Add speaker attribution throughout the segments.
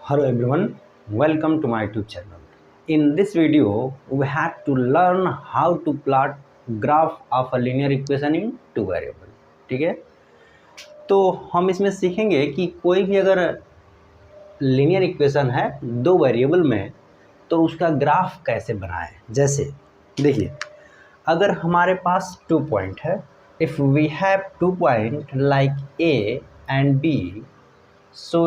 Speaker 1: Hello everyone, welcome to my YouTube channel. In this video, we have to learn how to plot graph of a linear equation in two variable. ठीक है, तो हम इसमें सीखेंगे कि कोई भी अगर लीनियर इक्वेशन है दो वेरिएबल में तो उसका ग्राफ कैसे बनाएं। जैसे देखिए, अगर हमारे पास 2 पॉइंट है, if we have 2 point like A and B, so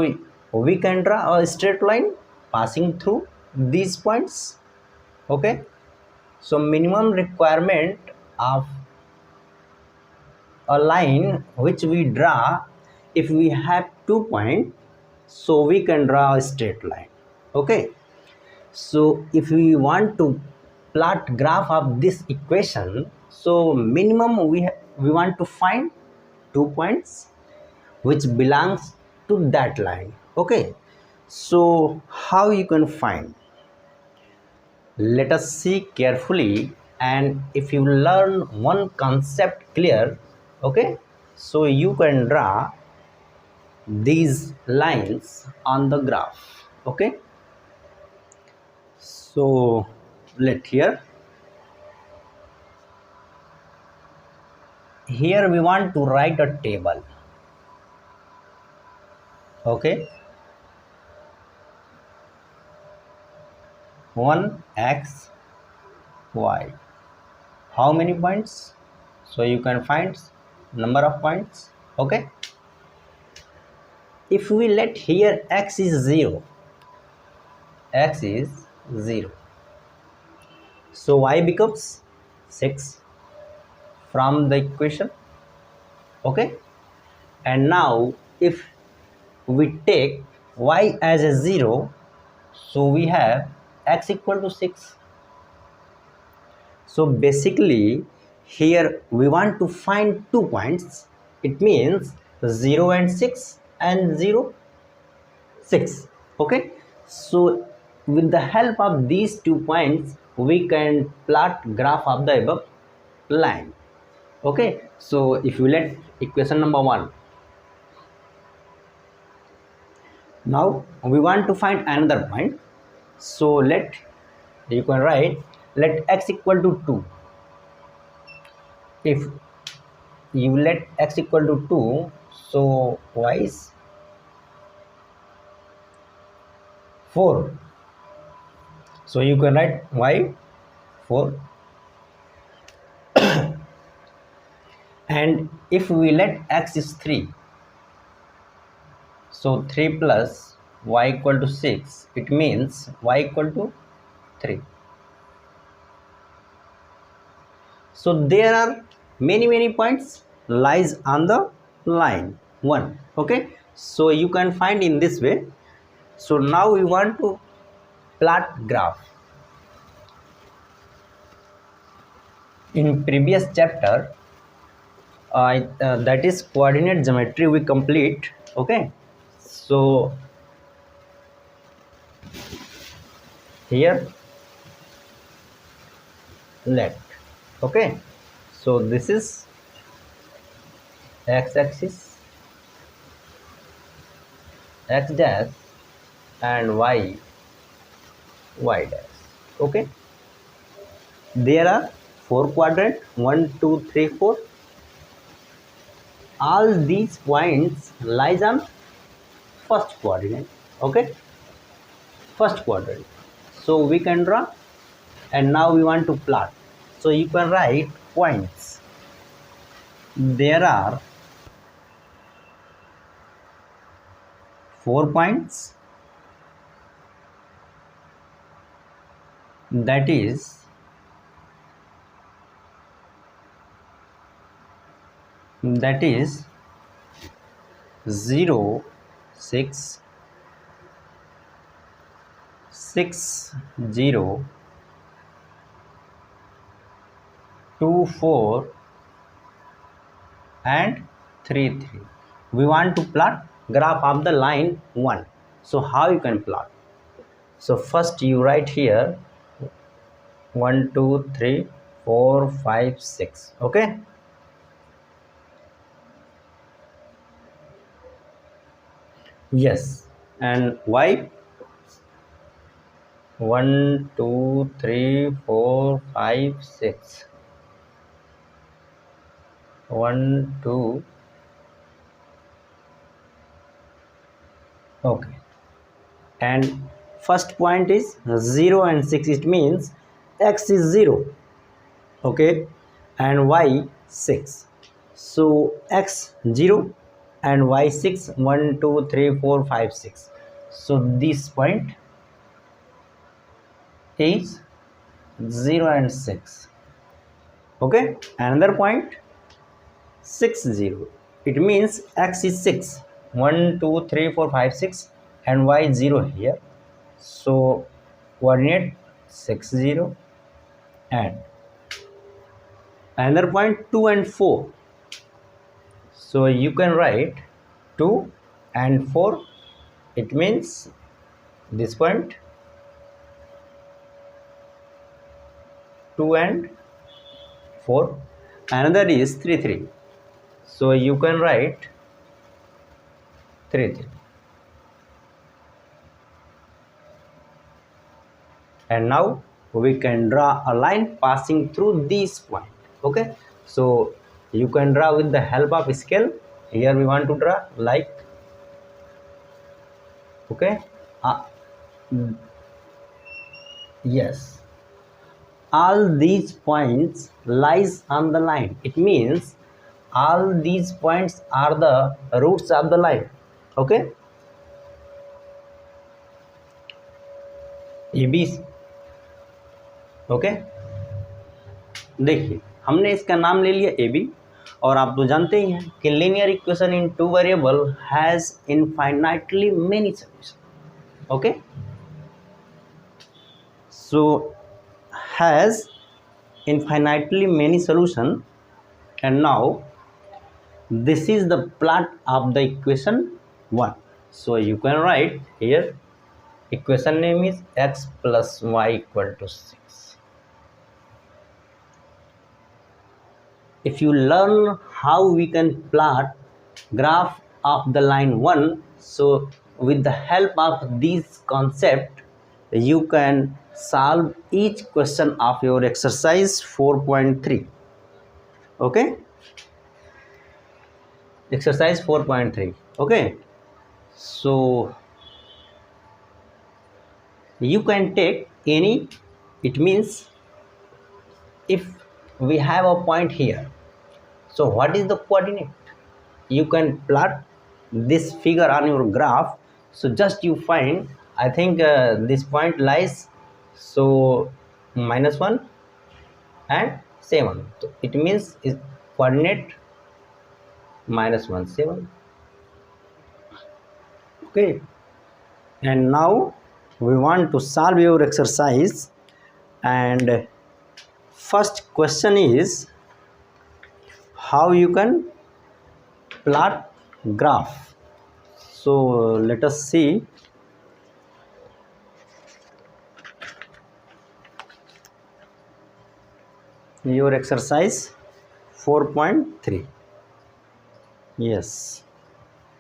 Speaker 1: we can draw a straight line passing through these points. Okay, so minimum requirement of a line which we draw, if we have 2 points, so we can draw a straight line. Okay, so if we want to plot graph of this equation, so minimum we want to find 2 points which belongs to that line. Okay, so how you can find? Let us see carefully, and if you learn one concept clear, okay, so you can draw these lines on the graph. Okay, so here we want to write a table. Okay, 1 x y, how many points? So you can find number of points. Okay, if we let here x is 0, so y becomes 6 from the equation. Okay, and now if we take y as a 0, so we have x equal to 6. So basically here we want to find 2 points. It means 0 and 6 and 0 6. Okay, so with the help of these 2 points we can plot graph of the above line. Okay, so if you let equation number 1, now we want to find another point, so you can write let x equal to 2. If you let x equal to 2, so y is 4, so you can write y 4. And if we let x is 3, so 3 plus y equal to 6, it means y equal to 3. So there are many points lies on the line 1. Okay, so you can find in this way. So now we want to plot graph. In previous chapter, that is coordinate geometry, we complete. Okay, so here let, okay, so this is x-axis, x dash, and y dash. Okay, there are 4 quadrants, 1 2 3 4. All these points lies on first quadrant. Okay, first quadrant, so we can draw, and now we want to plot, so you can write points. There are 4 points, that is 0 6 6 0 2 4 and 3 3. We want to plot graph of the line 1. So how you can plot? So first you write here 1 2 3 4 5 6. Okay, yes, and y 1 2 3 4 5 6 1 2 okay, and first point is 0 and 6, it means x is 0, okay, and y 6. So x 0 and y 6, 1 2 3 4 5 6. So this point is 0 and 6, okay. Another point 6 0, it means x is 6, 1 2 3 4 5 6, and y 0 here. So coordinate 6 0, and another point 2 and 4. So you can write 2 and 4, it means this point 2 and 4. Another is 3 3, so you can write 3 3. And now we can draw a line passing through this point, okay. So you can draw with the help of scale. Here we want to draw like, okay, yes, all these points lies on the line. It means all these points are the roots of the line, okay. AB, okay, देखिए हमने इसका नाम ले लिया A B, और आप तो जानते ही हैं कि linear equation in two variable has infinitely many solution, okay. So has infinitely many solution, and now this is the plot of the equation 1. So you can write here equation name is x plus y equal to 6. If you learn how we can plot graph of the line 1, so with the help of this concept you can solve each question of your exercise 4.3, okay, exercise 4.3, okay. So you can take any, it means if we have a point here, so what is the coordinate, you can plot this figure on your graph. So just you find, I think this point lies, so -1 and 7, so it means is coordinate -1 7, okay. And now we want to solve your exercise, and first question is how you can plot graph. So let us see. Your exercise 4.3, yes,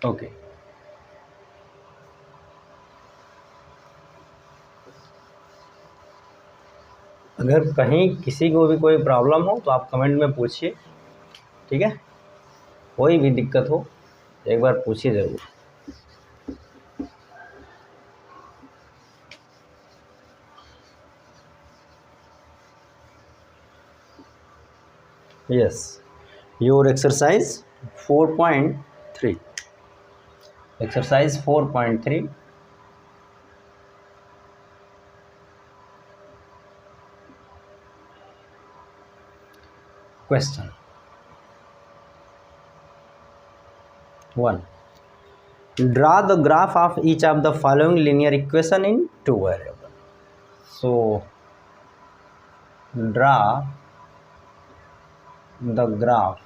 Speaker 1: okay. अगर कहीं किसी को भी कोई problem हो तो आप comment में पूछिए, ठीक है, कोई भी दिक्कत हो एक बार पूछिए ज़रूर. Yes, your exercise 4.3, exercise 4.3, question 1. Draw the graph of each of the following linear equation in two variables. So draw the graph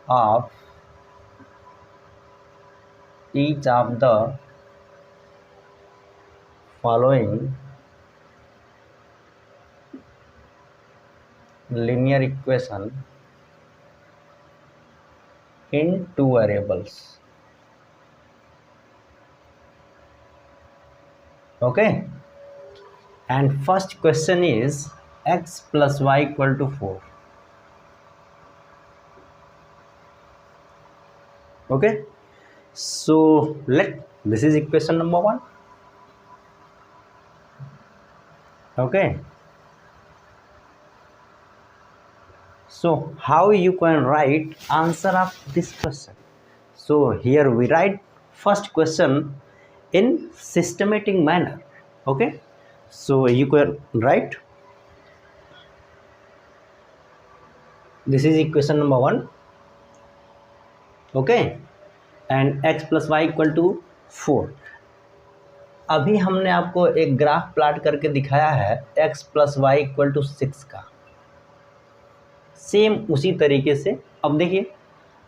Speaker 1: of each of the following linear equation in two variables. Okay, and first question is x plus y equal to 4. Okay, so this is equation number 1. Okay, so how you can write answer of this question? So here we write first question in systematic manner. Okay, so you can write this is equation number 1. Okay, and x plus y equal to 4. अभी हमने आपको एक graph plot करके दिखाया है x plus y equal to 6 का, same उसी तरीके से। अब देखिए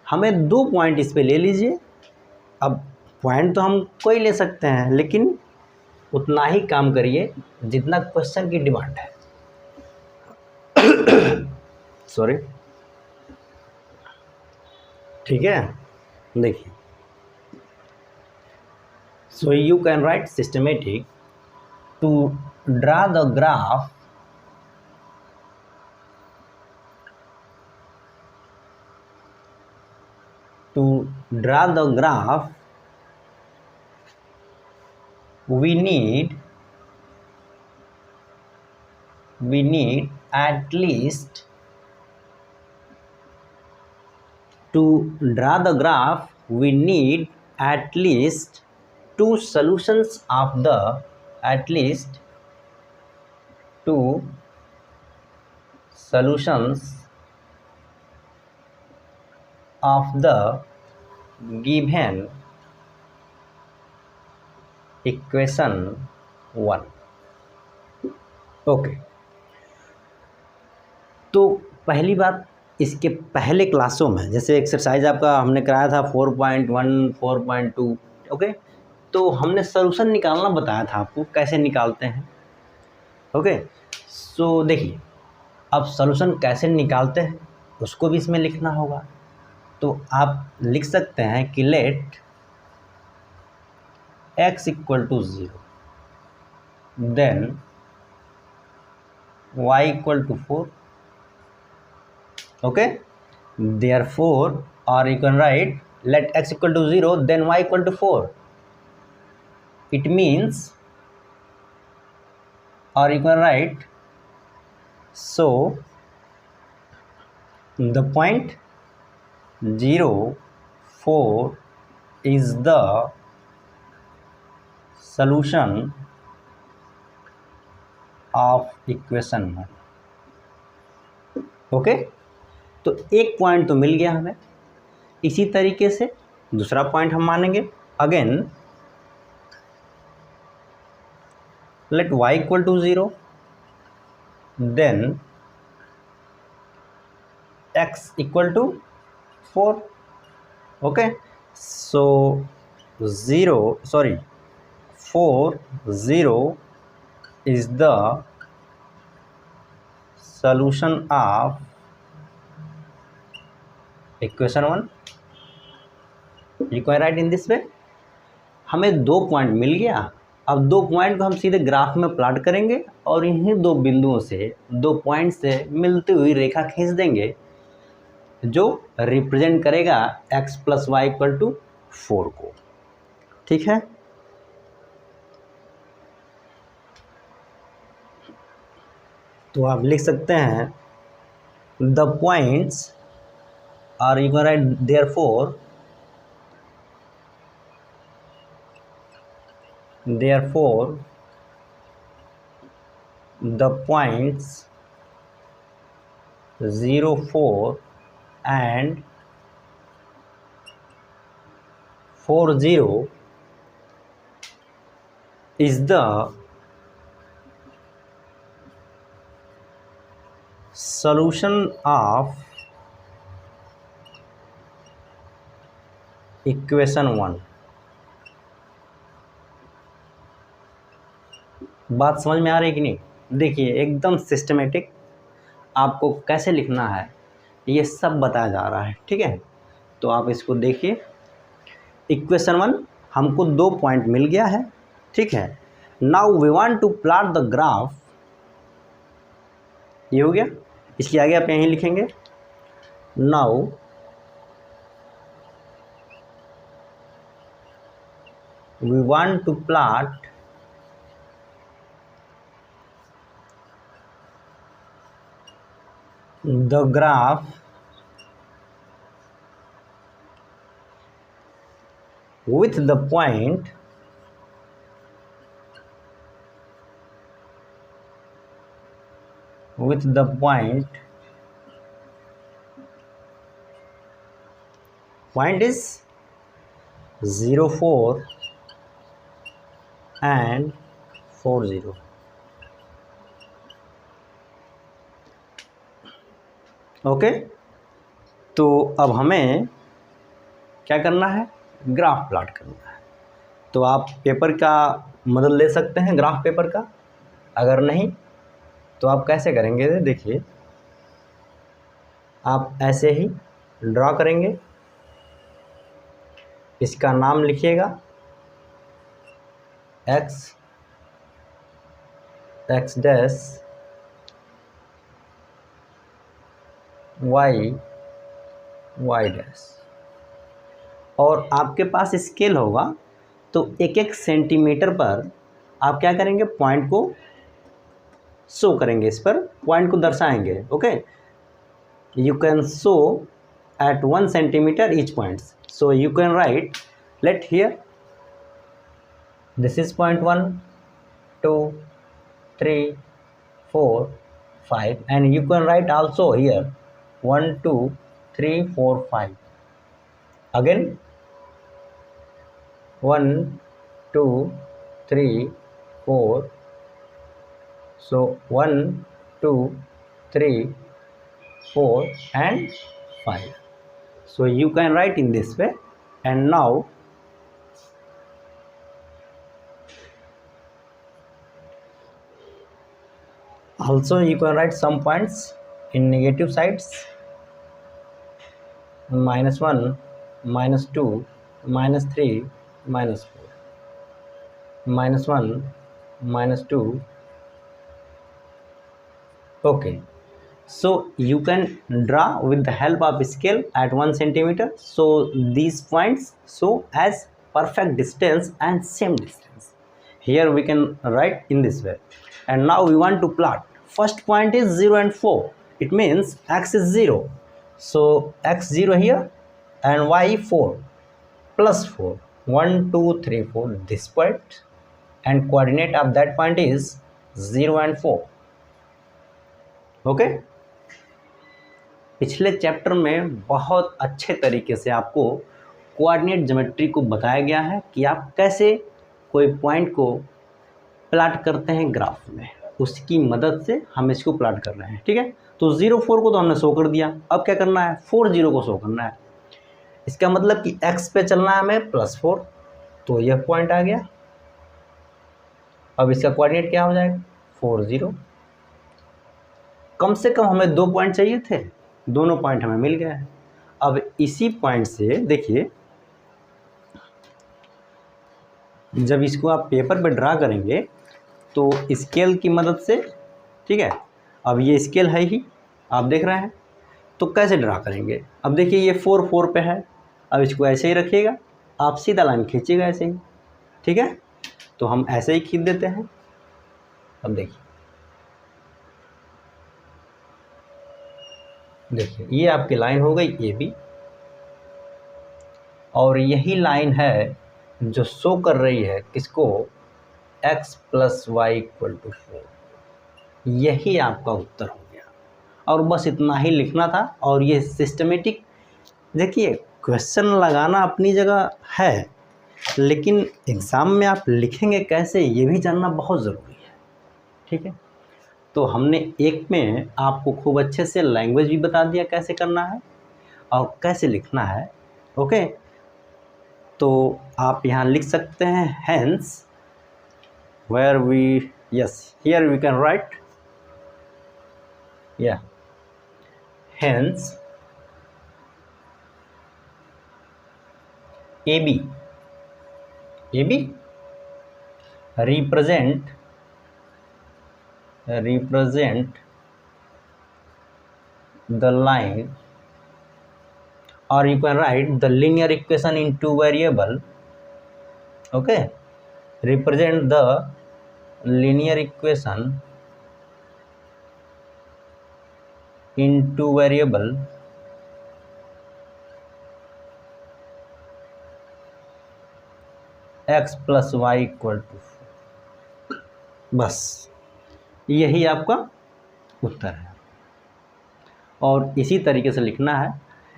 Speaker 1: हमें 2 पॉइंट इस पे ले लीजिए। अब पॉइंट तो हम कोई ले सकते हैं, लेकिन उतना ही काम करिए जितना क्वेश्चन की डिमांड है। सॉरी, ठीक है, देखिए। So you can write systematic to draw the graph we need at least two solutions of the given equation 1. Okay, तो पहली बात, इसके पहले क्लासों में जैसे एक्सरसाइज आपका हमने कराया था 4.1 4.2, ओके, तो हमने सॉल्यूशन निकालना बताया था आपको कैसे निकालते हैं। ओके, सो देखिए अब सॉल्यूशन कैसे निकालते हैं उसको भी इसमें लिखना होगा। तो आप लिख सकते हैं कि let x equal to 0, then y equal to 4. Okay, therefore, or you can write let x equal to 0, then y equal to 4. It means, or you can write, so the point 0 4 is the solution of equation 1. Okay, तो एक point तो मिल गया हमें। इसी तरीके से दूसरा point हम मानेंगे। Again let y equal to 0, then x equal to 4. Okay, so 4 0 is the solution of equation 1. You can write in this way. हमें 2 पॉइंट मिल गया। अब 2 पॉइंट को हम सीधे ग्राफ में प्लॉट करेंगे और इन्हीं 2 बिंदुओं से 2 पॉइंट से मिलती हुई रेखा खींच देंगे जो रिप्रेजेंट करेगा x plus y equal to 4 को। ठीक है, तो आप लिख सकते हैं the points are, you can write therefore the points 0 4 and 4 0 is the solution of equation 1. बात समझ में आ रही है कि नहीं? देखिए एकदम सिस्टमेटिक आपको कैसे लिखना है ये सब बताया जा रहा है। ठीक है, तो आप इसको देखिए। इक्वेशन 1 हमको 2 पॉइंट मिल गया है। ठीक है, now we want to plot the graph, ये हो गया। इसके आगे आप यहीं लिखेंगे now we want to plot the graph with the point point is 0 4 and 4 0। Okay, तो अब हमें क्या करना है, ग्राफ प्लॉट करना है। तो आप पेपर का मदद ले सकते हैं, ग्राफ पेपर का। अगर नहीं तो आप कैसे करेंगे, देखिए आप ऐसे ही ड्रॉ करेंगे, इसका नाम लिखिएगा x डैश y डैश, और आपके पास स्केल होगा तो एक एक सेंटीमीटर पर आप क्या करेंगे, पॉइंट को शो करेंगे, इस पर पॉइंट को दर्शाएंगे। Okay, you can show at 1 centimeter each points, so you can write, let here this is point 1 2 3 4 5, and you can write also here 1 2 3 4 5, again 1 2 3 4, so 1 2 3 4 and 5, so you can write in this way. And now also you can write some points in negative sides, -1 -2 -3 -4, -1 -2. okay, so you can draw with the help of scale at 1 centimeter, so these points show as perfect distance and same distance. Here we can write in this way. And now we want to plot. First point is 0 and 4, it means x is 0, so x 0 here and y 4 plus 4, 1 2 3 4, this point, and coordinate of that point is 0 and 4. Okay, पिछले chapter में बहुत अच्छे तरीके से आपको coordinate geometry को बताया गया है कि आप कैसे कोई पॉइंट को प्लॉट करते हैं ग्राफ में, उसकी मदद से हम इसको प्लॉट कर रहे हैं। ठीक है, तो 0 4 को तो हमने शो कर दिया, अब क्या करना है, 4 0 को शो करना है। इसका मतलब कि x पे चलना है हमें +4, तो यह पॉइंट आ गया। अब इसका कोऑर्डिनेट क्या हो जाएगा, 4 0। कम से कम हमें 2 पॉइंट चाहिए थे, दोनों पॉइंट हमें मिल गए हैं। अब इसी पॉइंट से देखिए, जब इसको आप पेपर पे ड्रा करेंगे तो स्केल की मदद से, ठीक है, अब ये स्केल है ही, आप देख रहे हैं, तो कैसे ड्रा करेंगे। अब देखिए ये 4 4 पे है, अब इसको ऐसे ही रखिएगा, आप सीधा लाइन खींचिएगा ऐसे ही। ठीक है, तो हम ऐसे ही खींच देते हैं। अब देखिए ये आपकी लाइन हो गई ए बी, और यही लाइन है जो शो कर रही है किसको, x + y = 4। यही आपका उत्तर हो गया, और बस इतना ही लिखना था। और ये सिस्टमेटिक, देखिए क्वेश्चन लगाना अपनी जगह है, लेकिन एग्ज़ाम में आप लिखेंगे कैसे ये भी जानना बहुत ज़रूरी है। ठीक है, तो हमने एक में आपको खूब अच्छे से लैंग्वेज भी बता दिया कैसे करना है और कैसे लिखना है। ओके, तो आप यहाँ लिख सकते हैं hence, where we, yes, here we can write, yeah, hence AB represent the line, or you can write the linear equation in two variable. Okay, represent the linear equation in two variable x plus y equal to. बस यही आपका उत्तर है, और इसी तरीके से लिखना है।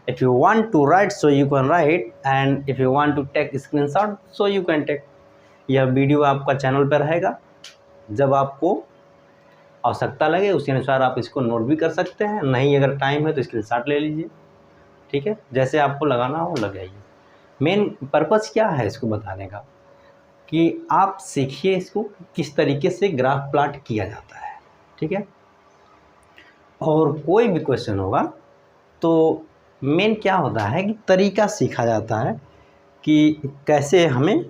Speaker 1: If you want to write so you can write, and if you want to take screenshot so you can take. यह वीडियो आपका चैनल पर रहेगा, जब आपको आवश्यकता लगे उसके अनुसार आप इसको नोट भी कर सकते हैं, नहीं अगर टाइम है तो स्क्रीनशॉट ले लीजिए। ठीक है, जैसे आपको लगाना हो लगाइए। मेन पर्पज़ क्या है इसको बताने का, कि आप सीखिए इसको किस तरीके से ग्राफ प्लॉट किया जाता है। ठीक है, और कोई भी क्वेश्चन होगा तो मेन क्या होता है कि तरीका सीखा जाता है कि कैसे हमें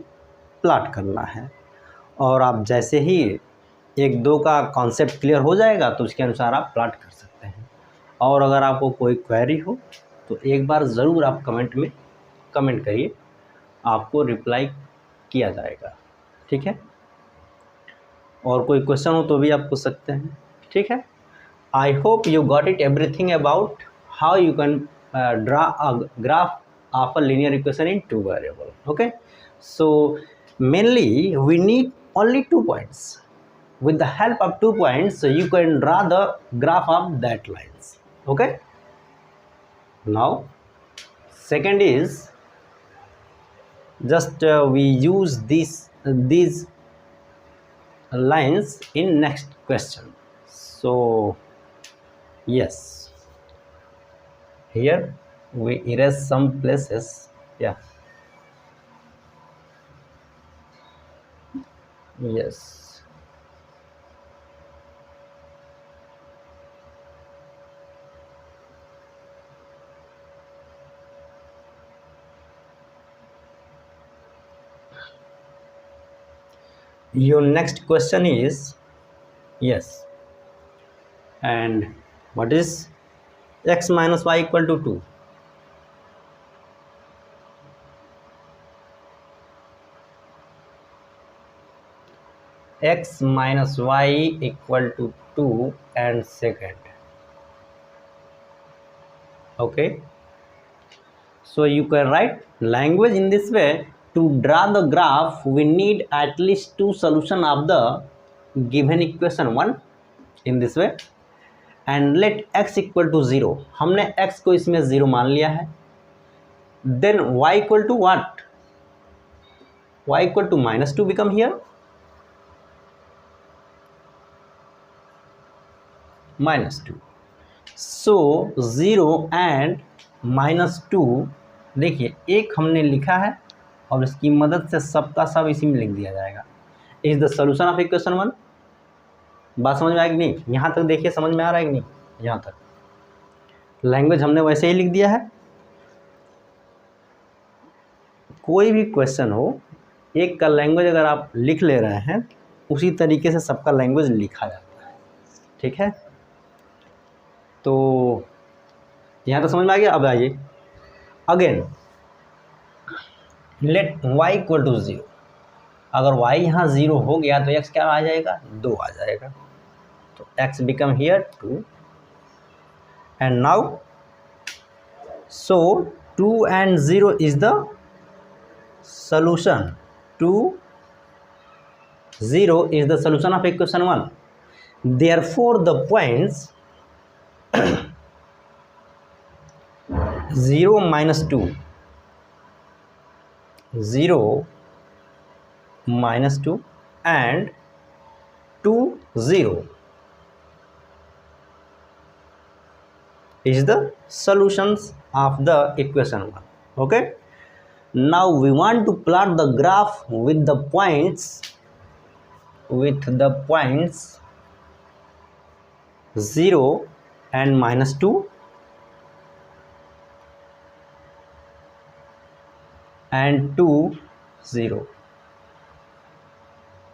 Speaker 1: प्लॉट करना है, और आप जैसे ही एक दो का कॉन्सेप्ट क्लियर हो जाएगा तो उसके अनुसार आप प्लॉट कर सकते हैं। और अगर आपको कोई क्वेरी हो तो एक बार ज़रूर आप कमेंट में कमेंट करिए, आपको रिप्लाई किया जाएगा। ठीक है, और कोई क्वेश्चन हो तो भी आप पूछ सकते हैं। ठीक है, I hope you got it everything about how you can draw a graph of a linear equation in two variable. Okay, so mainly we need only 2 points. With the help of 2 points you can draw the graph of that lines. Okay, now second is just we use these lines in next question. So yes, here we erase some places. Yeah, yes, your next question is yes, and what is x minus y equal to 2? x minus y equal to 2 and second. Okay, so you can write language in this way. To draw the graph we need at least two solution of the given equation 1 in this way, and let x equal to 0. हमने x को इसमें 0 मान लिया है। then y equal to what? y equal to -2 become here -2. so 0 and -2, देखिए एक हमने लिखा है और इसकी मदद से सबका सब इसी में लिख दिया जाएगा। Is the solution of equation 1। बात समझ में आएगी नहीं? यहाँ तक देखिए, समझ में आ रहा है कि नहीं? यहाँ तक लैंग्वेज हमने वैसे ही लिख दिया है। कोई भी क्वेश्चन हो, एक का लैंग्वेज अगर आप लिख ले रहे हैं उसी तरीके से सबका लैंग्वेज लिखा जाता है। ठीक है, तो यहाँ तक समझ में आ गया। अब आइए again, let y equal to 0। अगर y यहाँ 0 हो गया तो x क्या आ जाएगा? 2 आ जाएगा। तो x become here 2, and now so 2 and 0 is the solution. 2 0 is the solution of equation 1. Therefore the points 0 minus 2, 0 minus 2 and 2 0 is the solutions of the equation 1. Okay, now we want to plot the graph with the points 0 and -2 and 2 0.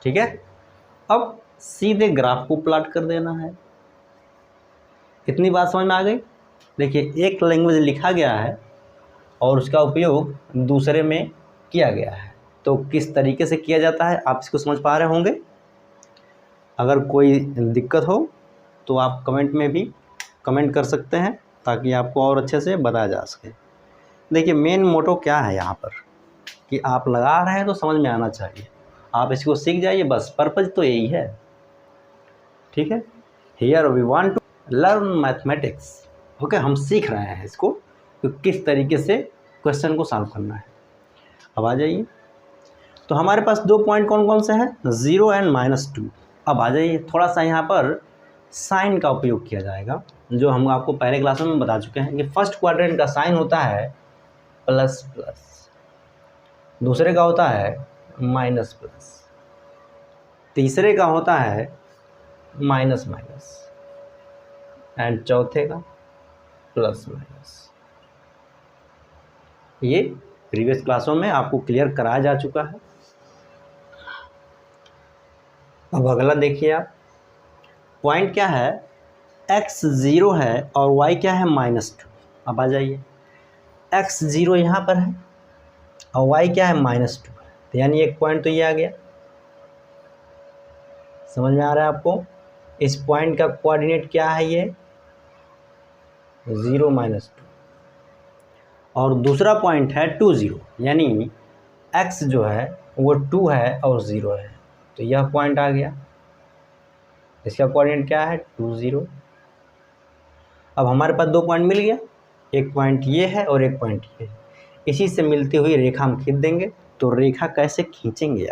Speaker 1: ठीक है। अब सीधे graph को plot कर देना है। इतनी बात समझ में आ गई। देखिए एक लैंग्वेज लिखा गया है और उसका उपयोग दूसरे में किया गया है, तो किस तरीके से किया जाता है आप इसको समझ पा रहे होंगे। अगर कोई दिक्कत हो तो आप कमेंट में भी कमेंट कर सकते हैं ताकि आपको और अच्छे से बताया जा सके। देखिए मेन मोटो क्या है यहाँ पर कि आप लगा रहे हैं तो समझ में आना चाहिए, आप इसको सीख जाइए, बस पर्पज तो यही है। ठीक है, here we want to learn mathematics. Okay, हम सीख रहे हैं इसको कि किस तरीके से क्वेश्चन को सॉल्व करना है। अब आ जाइए, तो हमारे पास 2 पॉइंट कौन कौन से हैं, 0 एंड -2। अब आ जाइए, थोड़ा सा यहाँ पर साइन का उपयोग किया जाएगा, जो हम आपको पहले क्लास में बता चुके हैं कि फर्स्ट क्वाड्रेंट का साइन होता है ++, दूसरे का होता है -+, तीसरे का होता है -, एंड चौथे का +-। ये प्रीवियस क्लासों में आपको क्लियर कराया जा चुका है। अब अगला देखिए आप, पॉइंट क्या है, x 0 है और y क्या है -2। अब आ जाइए, x 0 यहाँ पर है और y क्या है -2, तो यानी एक पॉइंट तो ये आ गया। समझ में आ रहा है आपको। इस पॉइंट का कोऑर्डिनेट क्या है, ये 0 -2, और दूसरा पॉइंट है 2 0, यानी x जो है वो 2 है और 0 है, तो यह पॉइंट आ गया। इसका कोऑर्डिनेट क्या है 2 0। अब हमारे पास 2 पॉइंट मिल गया, एक पॉइंट ये है और एक पॉइंट ये है। इसी से मिलती हुई रेखा हम खींच देंगे। तो रेखा कैसे खींचेंगे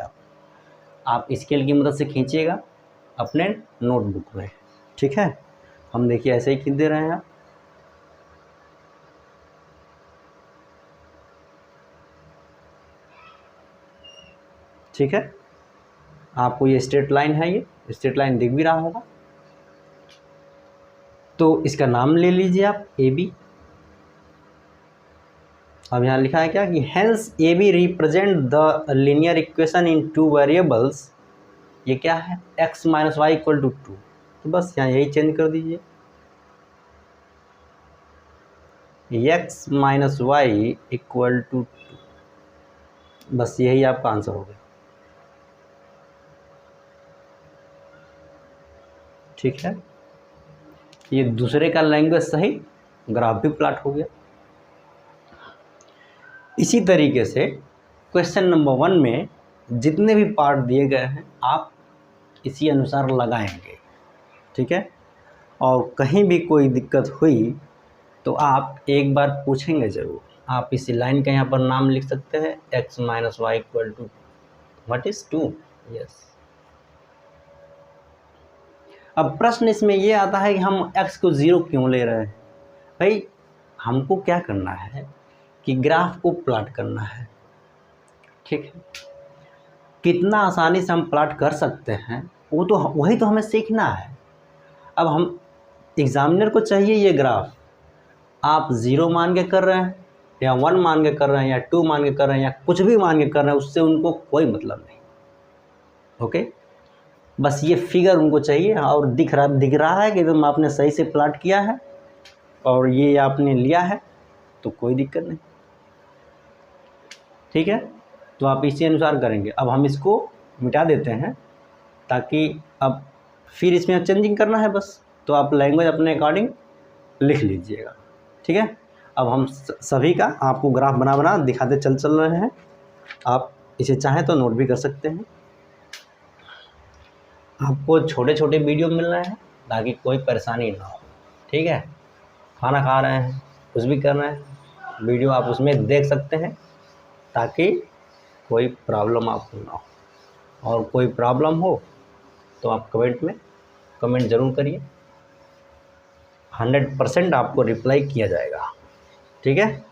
Speaker 1: आप स्केल की मदद से खींचिएगा अपने नोटबुक में। ठीक है, हम देखिए ऐसे ही खींच दे रहे हैं आप। ठीक है, आपको ये स्ट्रेट लाइन है, ये स्ट्रेट लाइन दिख भी रहा होगा। तो इसका नाम ले लीजिए आप AB। अब यहाँ लिखा है क्या कि hence AB represent the linear equation in 2 variables. ये क्या है, x - y = 2, तो बस यहाँ यही चेंज कर दीजिए, x - y = 2, बस यही आपका आंसर हो गया। ठीक है, ये दूसरे का लैंग्वेज सही, ग्राफ भी प्लॉट हो गया। इसी तरीके से क्वेश्चन नंबर 1 में जितने भी पार्ट दिए गए हैं आप इसी अनुसार लगाएंगे। ठीक है, और कहीं भी कोई दिक्कत हुई तो आप एक बार पूछेंगे ज़रूर। आप इसी लाइन का यहाँ पर नाम लिख सकते हैं, x - y = what is 2। Yes. अब प्रश्न इसमें ये आता है कि हम x को 0 क्यों ले रहे हैं। भाई हमको क्या करना है कि ग्राफ को प्लॉट करना है। ठीक है, कितना आसानी से हम प्लॉट कर सकते हैं वो तो वही तो हमें सीखना है। अब हम एग्जामिनर को चाहिए ये ग्राफ, आप 0 मान के कर रहे हैं या 1 मान के कर रहे हैं या 2 मान के कर रहे हैं या कुछ भी मान के कर रहे हैं, उससे उनको कोई मतलब नहीं। ओके, बस ये फिगर उनको चाहिए और दिख रहा है कि एकदम आपने सही से प्लॉट किया है और ये आपने लिया है, तो कोई दिक्कत नहीं। ठीक है, तो आप इसी अनुसार करेंगे। अब हम इसको मिटा देते हैं ताकि अब फिर इसमें चेंजिंग करना है बस, तो आप लैंग्वेज अपने अकॉर्डिंग लिख लीजिएगा। ठीक है, अब हम सभी का आपको ग्राफ बना दिखाते चल रहे हैं। आप इसे चाहें तो नोट भी कर सकते हैं। आपको छोटे छोटे वीडियो मिल रहे हैं ताकि कोई परेशानी ना हो। ठीक है, खाना खा रहे हैं, कुछ भी कर रहे हैं, वीडियो आप उसमें देख सकते हैं ताकि कोई प्रॉब्लम आपको ना हो। और कोई प्रॉब्लम हो तो आप कमेंट में कमेंट ज़रूर करिए, 100% आपको रिप्लाई किया जाएगा। ठीक है,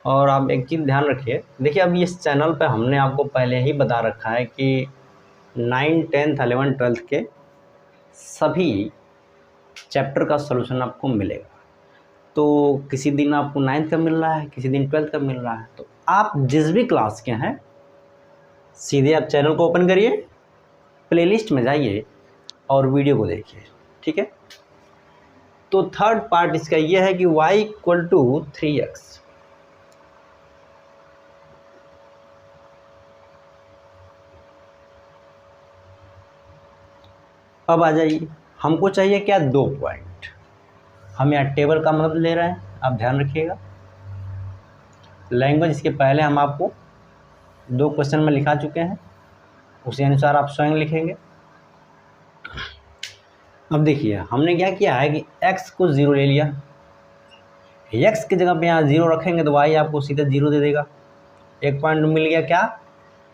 Speaker 1: और आप एक चीज़ ध्यान रखिए। देखिए अब इस चैनल पे हमने आपको पहले ही बता रखा है कि 9, 10th, 11th, 12th के सभी चैप्टर का सॉल्यूशन आपको मिलेगा। तो किसी दिन आपको 9th का मिल रहा है, किसी दिन 12th का मिल रहा है, तो आप जिस भी क्लास के हैं सीधे आप चैनल को ओपन करिए, प्लेलिस्ट में जाइए और वीडियो को देखिए, ठीक है। तो थर्ड पार्ट इसका ये है कि y इक्वल टू 3x। अब आ जाइए, हमको चाहिए क्या, 2 पॉइंट। हम यहाँ टेबल का मतलब ले रहे हैं, आप ध्यान रखिएगा। लैंग्वेज इसके पहले हम आपको 2 क्वेश्चन में लिखा चुके हैं, उसी अनुसार आप स्वयं लिखेंगे। अब देखिए हमने क्या किया है कि x को 0 ले लिया, x की जगह पे यहाँ 0 रखेंगे तो y आपको सीधे 0 दे देगा। एक पॉइंट मिल गया क्या,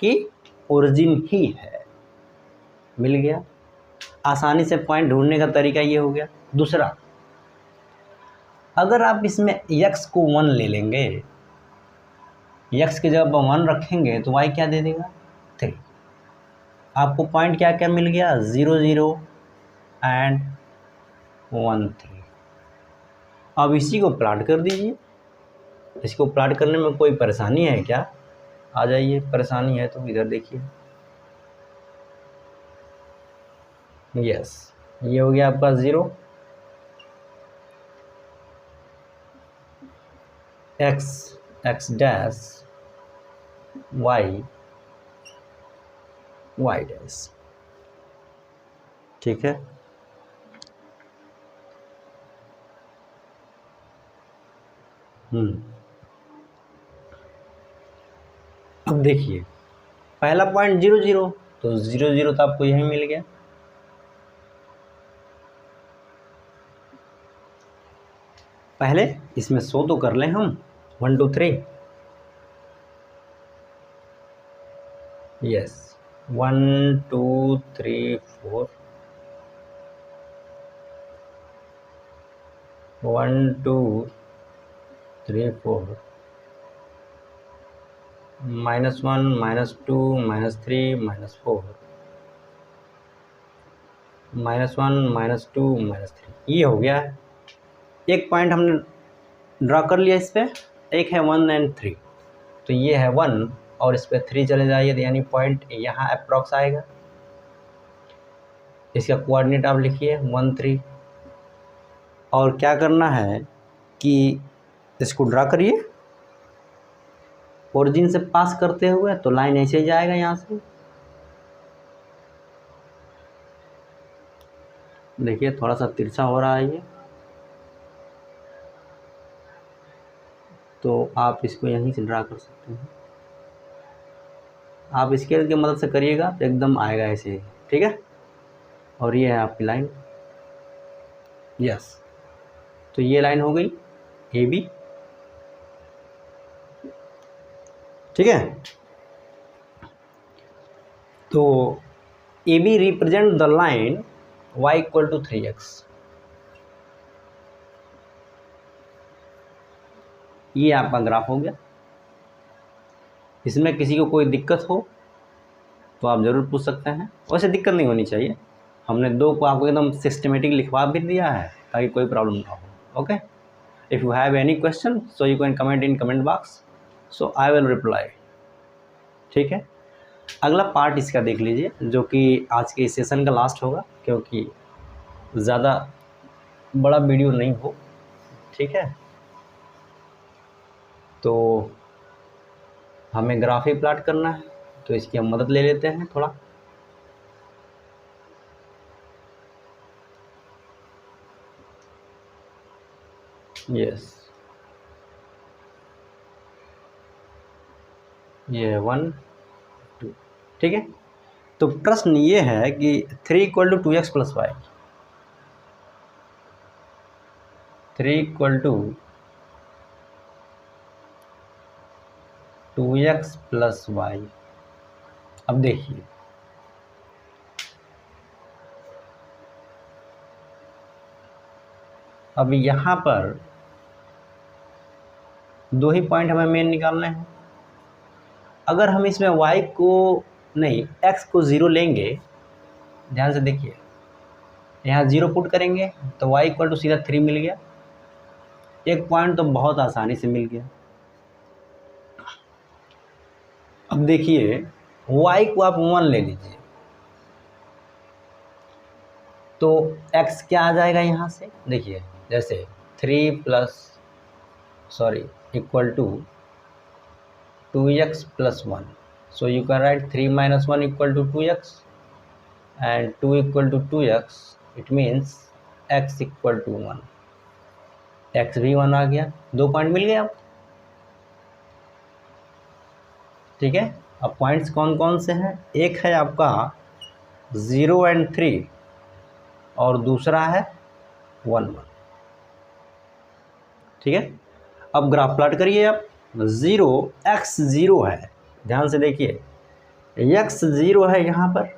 Speaker 1: कि ओरिजिन ही है, मिल गया। आसानी से पॉइंट ढूंढने का तरीका ये हो गया। दूसरा, अगर आप इसमें x को 1 ले लेंगे, x की जगह पर 1 रखेंगे तो y क्या दे देगा, 3। आपको पॉइंट क्या क्या मिल गया, 0 0 एंड 1 3। अब इसी को प्लॉट कर दीजिए। इसको प्लॉट करने में कोई परेशानी है क्या, आ जाइए, परेशानी है तो इधर देखिए। यस, ये हो गया आपका 0, x डैश y डैश, ठीक है। अब देखिए पहला पॉइंट 0 0, तो 0 0 तो आपको यही मिल गया। पहले इसमें 100 तो कर लें हम, 1 2 3। यस, 1 2 3 4, 1 2 3 4, -1 -2 -3 -4, -1 -2 -3, ये हो गया है। एक पॉइंट हमने ड्रा कर लिया इस पर, एक है 1 और 3, तो ये है 1 और इस पर 3 चले जाइए, तो यानी पॉइंट यहाँ अप्रॉक्स आएगा। इसका कोऑर्डिनेट आप लिखिए 1 3, और क्या करना है कि इसको ड्रा करिए ओरिजिन से पास करते हुए, तो लाइन ऐसे ही जाएगा यहाँ से। देखिए थोड़ा सा तिरछा हो रहा है ये, तो आप इसको यहीं से ड्रा कर सकते हैं। आप स्केल की मदद से करिएगा तो एकदम आएगा ऐसे ही, ठीक है। और ये है आपकी लाइन, यस। तो ये लाइन हो गई AB, ठीक है। तो AB represent the line y equal to 3x। ये आपका ग्राफ हो गया। इसमें किसी को कोई दिक्कत हो तो आप ज़रूर पूछ सकते हैं, वैसे दिक्कत नहीं होनी चाहिए। हमने 2 को आपको एकदम सिस्टमेटिक लिखवा भी दिया है ताकि कोई प्रॉब्लम ना हो। Okay, if you have any question so you can comment in comment box, so I will reply, ठीक है। अगला पार्ट इसका देख लीजिए, जो कि आज के सेशन का लास्ट होगा, क्योंकि ज़्यादा बड़ा वीडियो नहीं हो, ठीक है। तो हमें ग्राफ ही प्लॉट करना है, तो इसकी हम मदद ले लेते हैं थोड़ा। यस, ये 1 2, ठीक है। तो प्रश्न ये है कि 3 equal to 2x plus y, 3 equal to 2x plus y. अब देखिए अब यहाँ पर 2 ही पॉइंट हमें मेन निकालने हैं। अगर हम इसमें y को नहीं x को 0 लेंगे, ध्यान से देखिए, यहाँ 0 पुट करेंगे तो y इक्वल टू सीधा 3 मिल गया। एक पॉइंट तो बहुत आसानी से मिल गया। अब देखिए y को आप 1 ले लीजिए तो x क्या आ जाएगा यहाँ से, देखिए जैसे 3 equal to 2x plus 1, so you can write 3 minus 1 equal to 2x and 2 equal to 2x, it means x equal to 1, x भी 1 आ गया, 2 पॉइंट मिल गए आप। ठीक है, अब पॉइंट्स कौन कौन से हैं, एक है आपका 0 एंड 3 और दूसरा है 1 1। ठीक है, अब ग्राफ प्लॉट करिए आप। 0 x 0 है, ध्यान से देखिए x 0 है यहाँ पर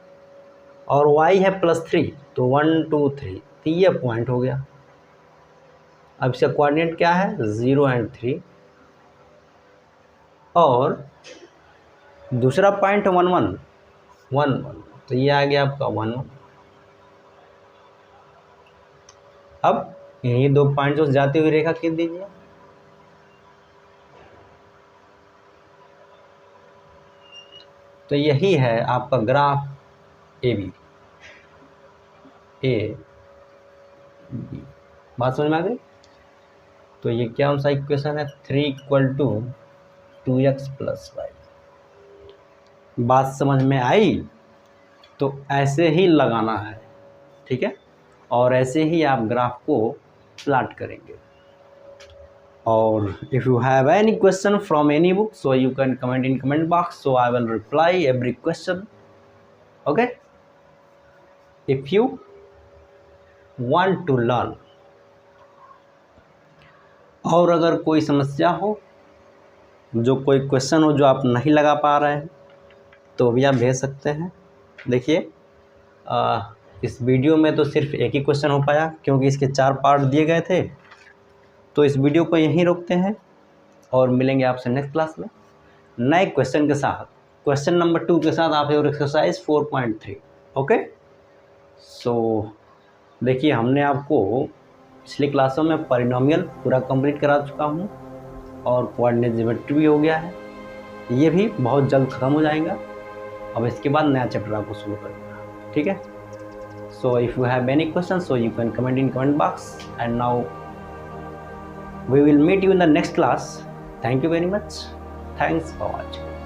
Speaker 1: और y है +3, तो 1 2 3, तो ये पॉइंट हो गया। अब इसका कोऑर्डिनेट क्या है 0 एंड 3 और दूसरा पॉइंट 1 1 1 1, तो ये आ गया आपका 1 1। अब यही 2 पॉइंट जो जाती हुई रेखा खींच दीजिए। तो यही है आपका ग्राफ ए बी। बात समझ में आ गई। तो ये क्या सा इक्वेशन है 3 इक्वल टू 2x प्लस 5। बात समझ में आई। तो ऐसे ही लगाना है, ठीक है, और ऐसे ही आप ग्राफ को प्लॉट करेंगे। और if you have any question from any book, so you can comment in comment box, so I will reply every question. Okay, if you want to learn, और अगर कोई समस्या हो, जो कोई क्वेश्चन हो जो आप नहीं लगा पा रहे हैं, तो भी आप भेज सकते हैं। देखिए इस वीडियो में तो सिर्फ एक ही क्वेश्चन हो पाया क्योंकि इसके 4 पार्ट दिए गए थे। तो इस वीडियो को यहीं रोकते हैं और मिलेंगे आपसे नेक्स्ट क्लास में नए क्वेश्चन के साथ, क्वेश्चन नंबर 2 के साथ आप एक्सरसाइज 4.3। ओके, सो देखिए हमने आपको पिछली क्लासों में पॉलिनोमियल पूरा कंप्लीट करा चुका हूँ और कोऑर्डिनेट ज्योमेट्री भी हो गया है, ये भी बहुत जल्द ख़त्म हो जाएगा। अब इसके बाद नया चैप्टर आपको शुरू करेंगे। ठीक है, so if you have any question so you can comment in comment box and now we will meet you in the next class. Thank you very much. Thanks for watching.